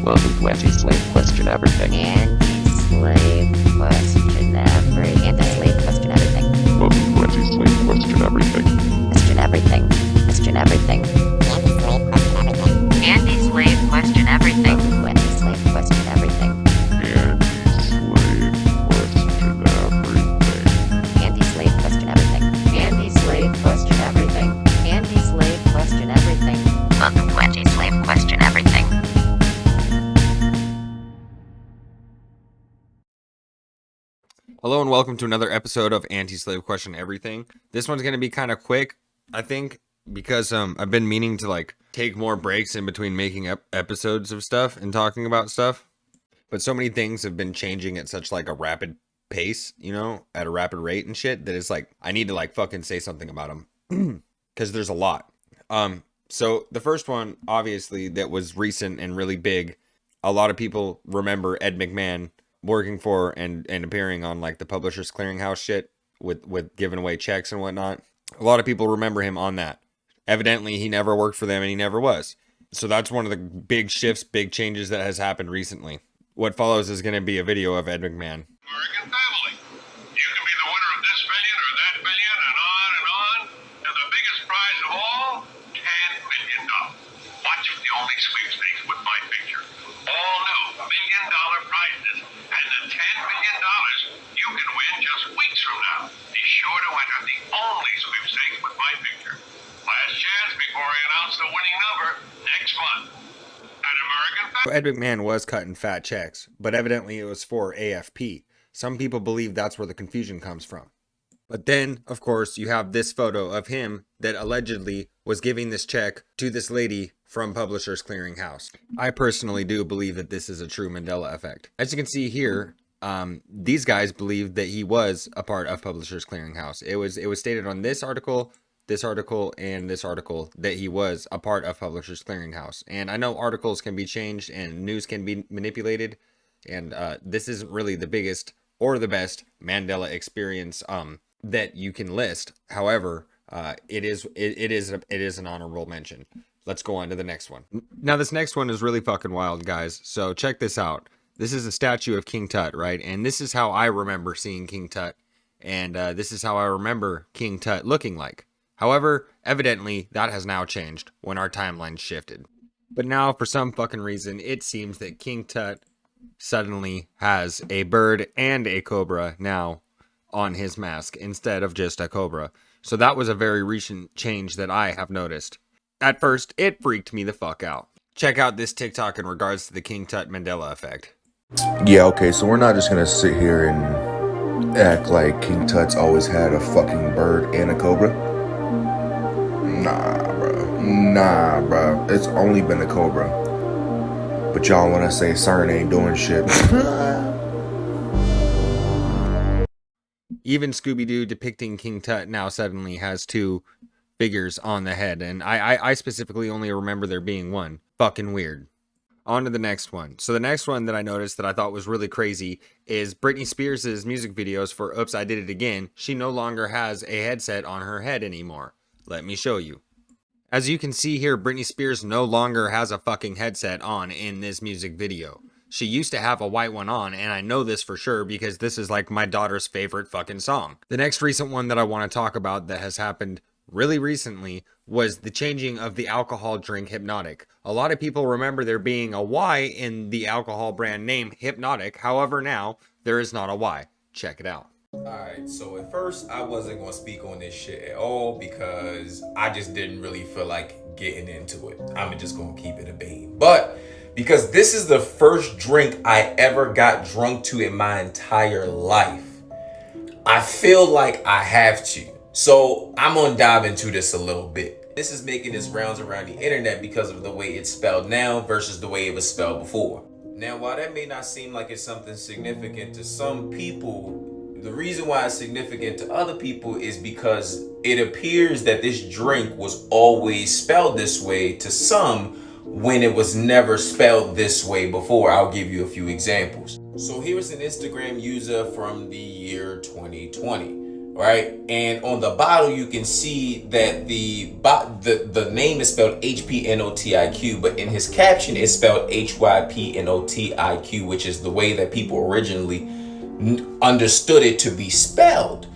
Anti-slave question everything. Anti-slave question everything. Anti-slave question everything. Welcome to Anti-slave question everything. Question everything. Question everything. Anti-slave question everything. Anti-slave question everything. Anti-slave question everything. Anti-slave question everything. Anti-slave question everything. Anti-slave question everything. Welcome to Anti-slave question everything. Hello and welcome to another episode of Anti-Slave Question Everything. This one's going to be kind of quick, I think, because I've been meaning to take more breaks in between making episodes of stuff and talking about stuff. But so many things have been changing at such a rapid pace, at a rapid rate and shit, that it's I need to fucking say something about them because there's a lot. So the first one, obviously, that was recent and really big. A lot of people remember Ed McMahon working for and appearing on the Publishers Clearinghouse shit with giving away checks and whatnot. A lot of people remember him on that. Evidently, he never worked for them and he never was. So that's one of the big shifts, big changes that has happened recently. What follows is going to be a video of Ed McMahon. American family. You can be the winner of this million or that million and on, and the biggest prize of all, $10 million. Watch the only sweepstakes with my picture. All new $1 million prizes, and the $10 million you can win just weeks from now. Be sure to enter the only sweepstakes with my picture. Last chance before I announce the winning number next month. At American family. Ed McMahon was cutting fat checks, but evidently it was for AFP. Some people believe that's where the confusion comes from. But then, of course, you have this photo of him that allegedly was giving this check to this lady from Publishers Clearinghouse. I personally do believe that this is a true Mandela effect. As you can see here, these guys believed that he was a part of Publishers Clearinghouse. It was stated on this article, and this article that he was a part of Publishers Clearinghouse. And I know articles can be changed and news can be manipulated, and this isn't really the biggest or the best Mandela experience that you can list. However, it is an honorable mention. Let's go on to the next one. Now, this next one is really fucking wild, guys. So check this out. This is a statue of King Tut, right? And this is how I remember seeing King Tut. And this is how I remember King Tut looking like. However, evidently, that has now changed when our timeline shifted. But now, for some fucking reason, it seems that King Tut suddenly has a bird and a cobra now on his mask instead of just a cobra. So that was a very recent change that I have noticed. At first, it freaked me the fuck out. Check out this TikTok in regards to the King Tut Mandela effect. Yeah, okay, so we're not just gonna sit here and act like King Tut's always had a fucking bird and a cobra. Nah, bro. It's only been a cobra. But y'all wanna say CERN ain't doing shit. Even Scooby-Doo depicting King Tut now suddenly has two figures on the head, and I specifically only remember there being one. Fucking weird. On to the next one. So the next one that I noticed that I thought was really crazy is Britney Spears' music videos for Oops, I Did It Again. She no longer has a headset on her head anymore. Let me show you. As you can see here, Britney Spears no longer has a fucking headset on in this music video. She used to have a white one on, and I know this for sure because this is my daughter's favorite fucking song. The next recent one that I want to talk about that has happened really recently was the changing of the alcohol drink Hypnotiq. A lot of people remember there being a Y in the alcohol brand name Hypnotiq. However, now there is not a Y. Check it out. Alright, so at first I wasn't going to speak on this shit at all because I just didn't really feel like getting into it. I'm just going to keep it a bean. But because this is the first drink I ever got drunk to in my entire life, I feel like I have to. So I'm going to dive into this a little bit. This is making its rounds around the internet because of the way it's spelled now versus the way it was spelled before. Now, while that may not seem like it's something significant to some people, the reason why it's significant to other people is because it appears that this drink was always spelled this way to some when it was never spelled this way before. I'll give you a few examples. So here's an Instagram user from the year 2020. right? And on the bottle, you can see that the name is spelled HPNOTIQ, but in his caption, it's spelled HYPNOTIQ, which is the way that people originally understood it to be spelled.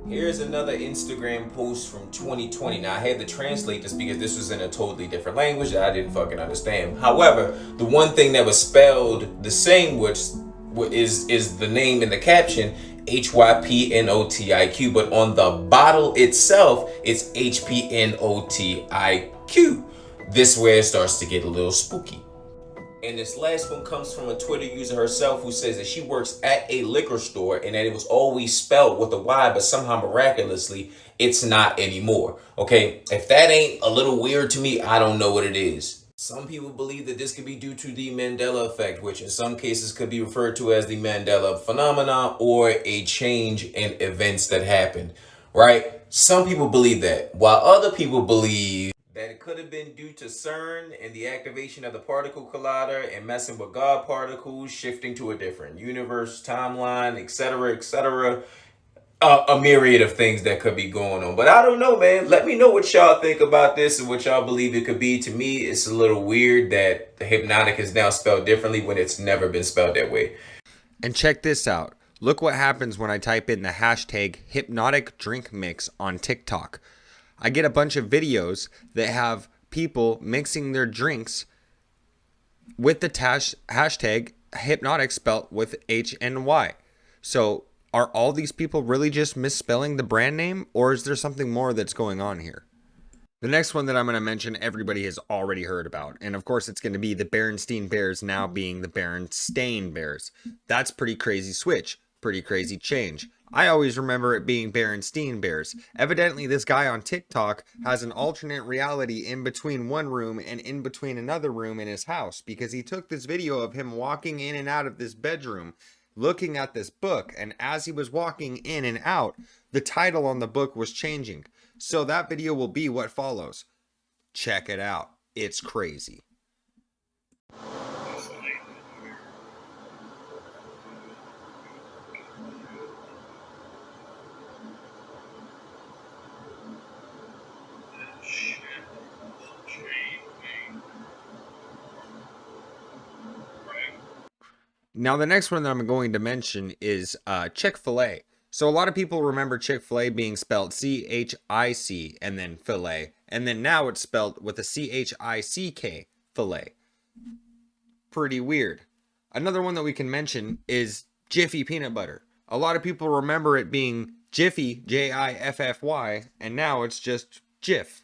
Here's another Instagram post from 2020. Now, I had to translate this because this was in a totally different language that I didn't fucking understand. However, the one thing that was spelled the same, which is the name in the caption, HYPNOTIQ, but on the bottle itself, it's HPNOTIQ. This is where it starts to get a little spooky. And this last one comes from a Twitter user herself who says that she works at a liquor store and that it was always spelled with a Y, but somehow miraculously it's not anymore. Okay, if that ain't a little weird to me, I don't know what it is. Some people believe that this could be due to the Mandela effect, which in some cases could be referred to as the Mandela phenomenon or a change in events that happened, right? Some people believe that, while other people believe that it could have been due to CERN and the activation of the particle collider and messing with God particles, shifting to a different universe, timeline, etc., etc. A myriad of things that could be going on. But I don't know, man. Let me know what y'all think about this and what y'all believe it could be. To me, it's a little weird that the Hypnotiq is now spelled differently when it's never been spelled that way. And check this out. Look what happens when I type in the hashtag Hypnotiq drink mix on TikTok. I get a bunch of videos that have people mixing their drinks with the hashtag Hypnotiq spelt with H and Y. So are all these people really just misspelling the brand name, or is there something more that's going on here? The next one that I'm going to mention, everybody has already heard about. And of course, it's going to be the Berenstain Bears now being the Berenstain Bears. That's pretty crazy switch. Pretty crazy change. I always remember it being Berenstain Bears. Evidently, this guy on TikTok has an alternate reality in between one room and in between another room in his house, because he took this video of him walking in and out of this bedroom, looking at this book, and as he was walking in and out, the title on the book was changing. So that video will be what follows. Check it out. It's crazy. Now, the next one that I'm going to mention is Chick-fil-A. So a lot of people remember Chick-fil-A being spelled C-H-I-C and then filet. And then now it's spelled with a C-H-I-C-K, filet. Pretty weird. Another one that we can mention is Jiffy Peanut Butter. A lot of people remember it being Jiffy, J-I-F-F-Y, and now it's just Jif.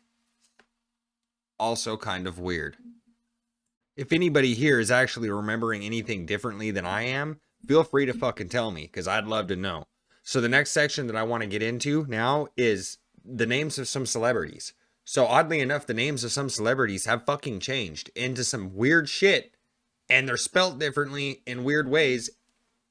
Also kind of weird. If anybody here is actually remembering anything differently than I am, feel free to fucking tell me, because I'd love to know. So the next section that I want to get into now is the names of some celebrities. So oddly enough, the names of some celebrities have fucking changed into some weird shit, and they're spelt differently in weird ways,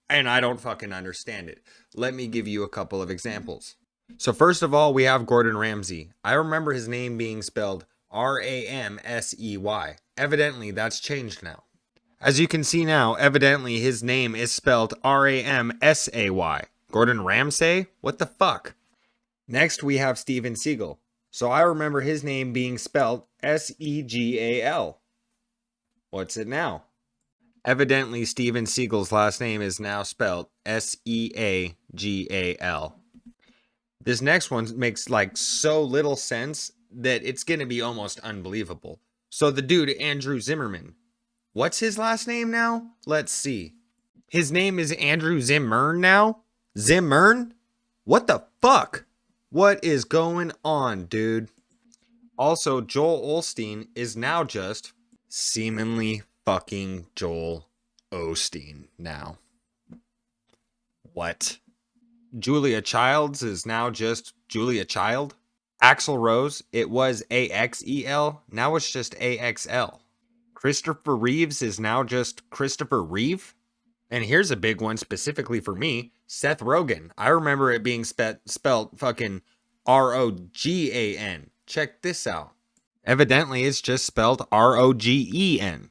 and I don't fucking understand it. Let me give you a couple of examples. So first of all, we have Gordon Ramsay. I remember his name being spelled R-A-M-S-E-Y. Evidently, that's changed now. As you can see now, evidently his name is spelled R-A-M-S-A-Y. Gordon Ramsay? What the fuck? Next, we have Steven Seagal. So I remember his name being spelled S-E-G-A-L. What's it now? Evidently, Steven Seagal's last name is now spelled S-E-A-G-A-L. This next one makes like so little sense that it's going to be almost unbelievable. So the dude, Andrew Zimmerman. What's his last name now? Let's see. His name is Andrew Zimmern now? Zimmern? What the fuck? What is going on, dude? Also, Joel Osteen is now just seemingly fucking Joel Osteen now. What? Julia Childs is now just Julia Child? Axl Rose, it was A-X-E-L, now it's just A-X-L. Christopher Reeves is now just Christopher Reeve. And here's a big one specifically for me, Seth Rogen. I remember it being spelled fucking R-O-G-A-N. Check this out. Evidently, it's just spelled R-O-G-E-N.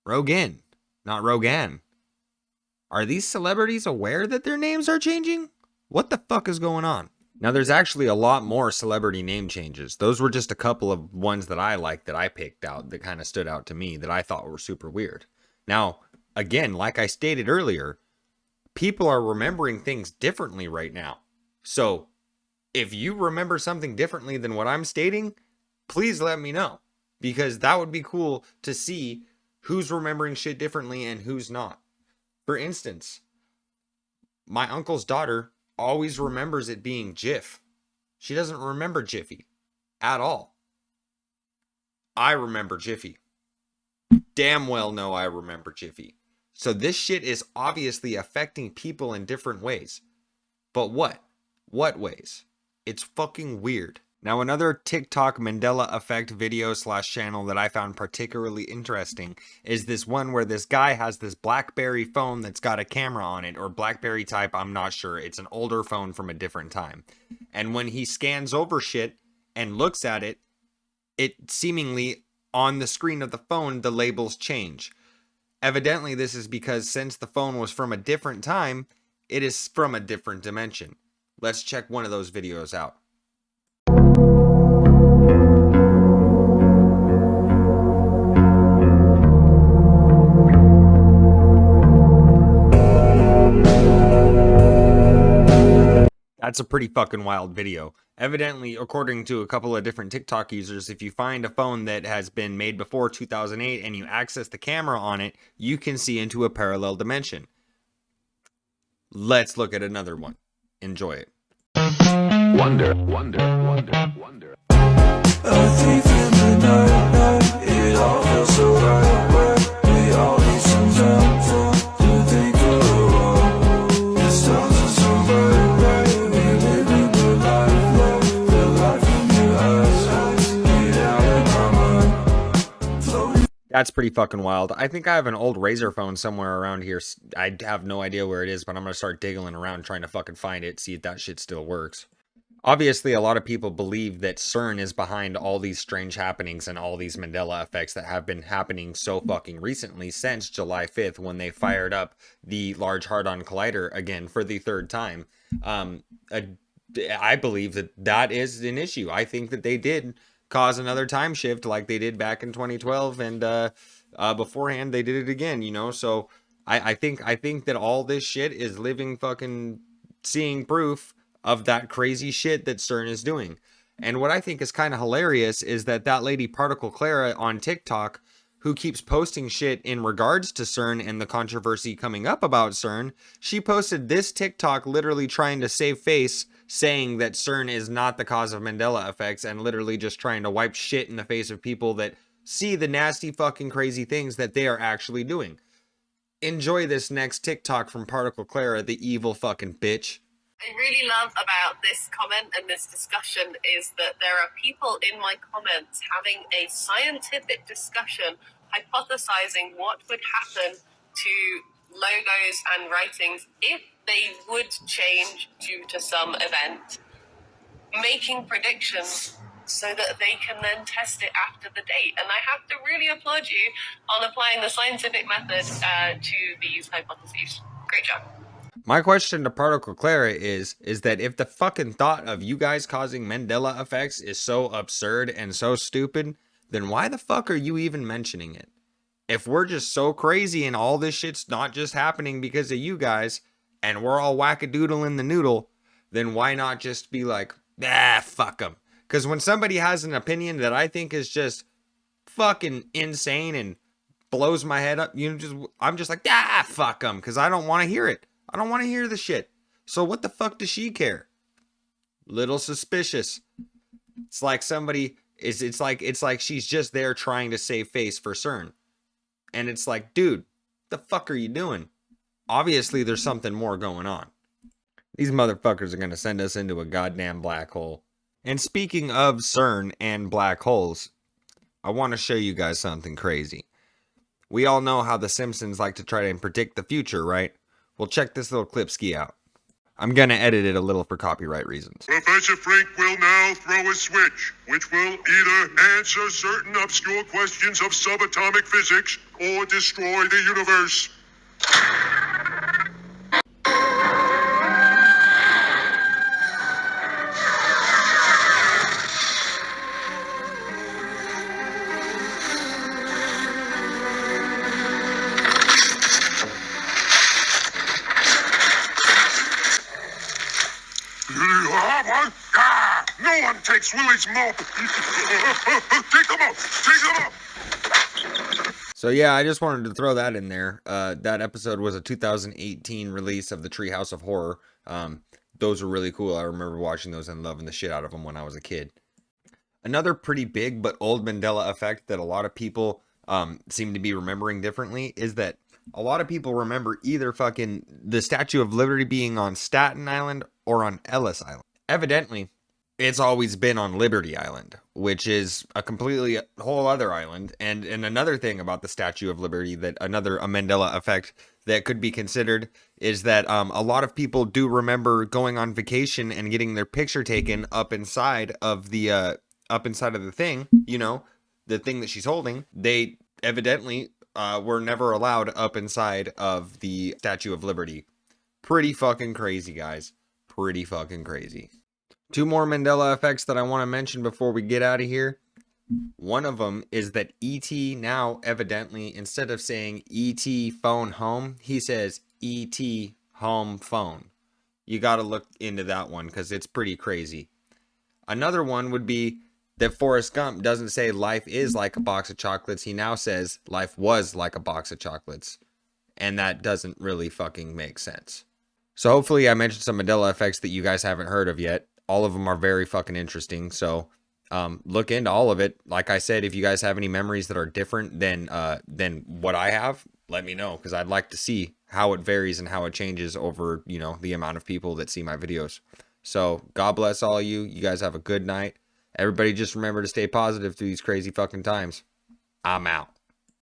Rogan, not Rogan. Are these celebrities aware that their names are changing? What the fuck is going on? Now, there's actually a lot more celebrity name changes. Those were just a couple of ones that I liked, that I picked out, that kind of stood out to me, that I thought were super weird. Now, again, like I stated earlier, people are remembering things differently right now. So, if you remember something differently than what I'm stating, please let me know. Because that would be cool to see who's remembering shit differently and who's not. For instance, my uncle's daughter always remembers it being Jif. She doesn't remember Jiffy at all. I remember Jiffy. Damn well know I remember Jiffy. So this shit is obviously affecting people in different ways. But what? What ways? It's fucking weird. Now, another TikTok Mandela effect video / channel that I found particularly interesting is this one where this guy has this BlackBerry phone that's got a camera on it, or BlackBerry type, I'm not sure. It's an older phone from a different time. And when he scans over shit and looks at it, it seemingly on the screen of the phone, the labels change. Evidently, this is because since the phone was from a different time, it is from a different dimension. Let's check one of those videos out. That's a pretty fucking wild video. Evidently, according to a couple of different TikTok users, if you find a phone that has been made before 2008 and you access the camera on it, you can see into a parallel dimension. Let's look at another one. Enjoy it. Wonder, wonder, wonder, wonder. A thief in the night, it all feels so right. We all need some time to think of the world. The stars are so bright, we live in the life, the life in your eyes, get out of my mind. That's pretty fucking wild. I think I have an old Razor phone somewhere around here. I have no idea where it is, but I'm gonna start digging around trying to fucking find it, see if that shit still works. Obviously, a lot of people believe that CERN is behind all these strange happenings and all these Mandela effects that have been happening so fucking recently since July 5th when they fired up the Large Hadron Collider again for the third time. I believe that that is an issue. I think that they did cause another time shift like they did back in 2012, and beforehand they did it again, you know? So I think that all this shit is living fucking seeing proof of that crazy shit that CERN is doing. And what I think is kind of hilarious is that lady Particle Clara on TikTok, who keeps posting shit in regards to CERN and the controversy coming up about CERN, she posted this TikTok literally trying to save face, saying that CERN is not the cause of Mandela effects, and literally just trying to wipe shit in the face of people that see the nasty fucking crazy things that they are actually doing. Enjoy this next TikTok from Particle Clara, the evil fucking bitch. I really love about this comment and this discussion is that there are people in my comments having a scientific discussion, hypothesizing what would happen to logos and writings if they would change due to some event, making predictions so that they can then test it after the date. And I have to really applaud you on applying the scientific method to these hypotheses. Great job. My question to Particle Clara is that if the fucking thought of you guys causing Mandela effects is so absurd and so stupid, then why the fuck are you even mentioning it? If we're just so crazy and all this shit's not just happening because of you guys, and we're all wackadoodle in the noodle, then why not just be like, fuck them? Because when somebody has an opinion that I think is just fucking insane and blows my head up, I'm just like, fuck them, because I don't want to hear it. I don't want to hear the shit. So what the fuck does she care? Little suspicious. It's like it's like she's just there trying to save face for CERN. And it's like, dude, the fuck are you doing? Obviously there's something more going on. These motherfuckers are going to send us into a goddamn black hole. And speaking of CERN and black holes, I want to show you guys something crazy. We all know how the Simpsons like to try and predict the future, right? Well, check this little clip ski out. I'm gonna edit it a little for copyright reasons. Professor Frank will now throw a switch, which will either answer certain obscure questions of subatomic physics or destroy the universe. Willie's mouth. Take them out. Take them out. So yeah, I just wanted to throw that in there. That episode was a 2018 release of the Treehouse of Horror. Those were really cool. I remember watching those and loving the shit out of them when I was a kid. Another pretty big but old Mandela effect that a lot of people seem to be remembering differently is that a lot of people remember either fucking the Statue of Liberty being on Staten Island or on Ellis Island. Evidently, it's always been on Liberty Island, which is a completely whole other island. And another thing about the Statue of Liberty, that a Mandela effect that could be considered, is that a lot of people do remember going on vacation and getting their picture taken up inside of the thing, you know, the thing that she's holding. They evidently were never allowed up inside of the Statue of Liberty. Pretty fucking crazy, guys. Pretty fucking crazy. Two more Mandela effects that I want to mention before we get out of here. One of them is that E.T. now, evidently, instead of saying E.T. phone home, he says E.T. home phone. You got to look into that one because it's pretty crazy. Another one would be that Forrest Gump doesn't say life is like a box of chocolates. He now says life was like a box of chocolates. And that doesn't really fucking make sense. So hopefully I mentioned some Mandela effects that you guys haven't heard of yet. All of them are very fucking interesting. So look into all of it. Like I said, if you guys have any memories that are different than what I have, let me know, because I'd like to see how it varies and how it changes over, you know, the amount of people that see my videos. So God bless all of you. You guys have a good night. Everybody just remember to stay positive through these crazy fucking times. I'm out.